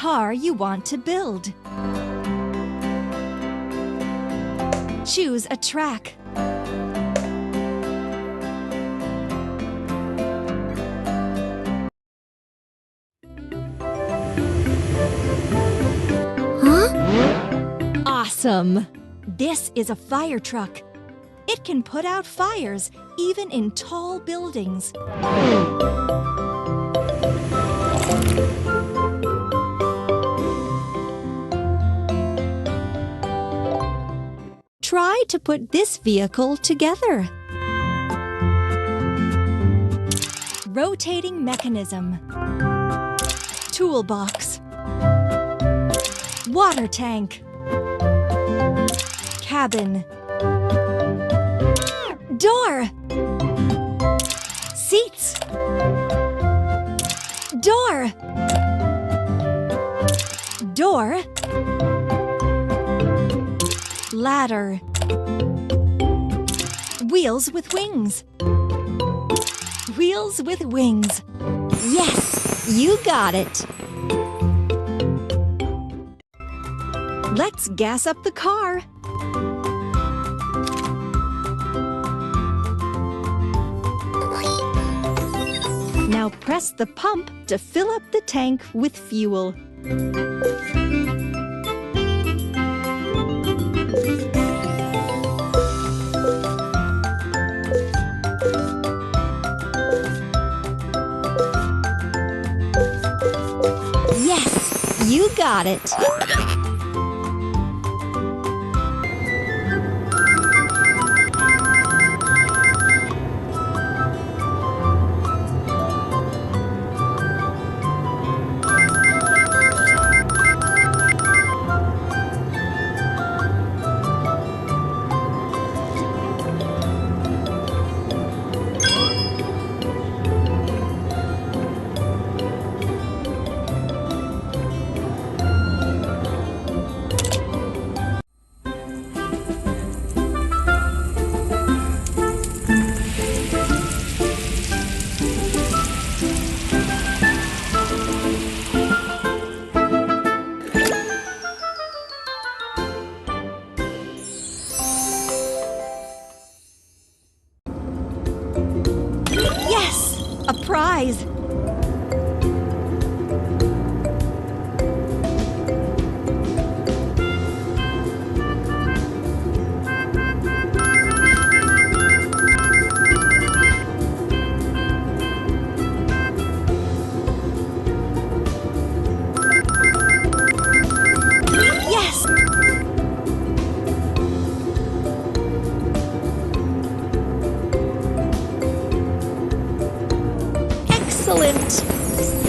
car you want to build. Choose a track. Awesome! This is a fire truck. It can put out fires even in tall buildings. Try to put this vehicle together. Rotating mechanism. Toolbox. Water tank. Cabin. Door. Seats. Door. Door. Ladder. Wheels with wings. Wheels with wings. Yes, you got it. Let's gas up the car. Now press the pump to fill up the tank with fuel. Yes, you got it. A prize! Yes! Excellent!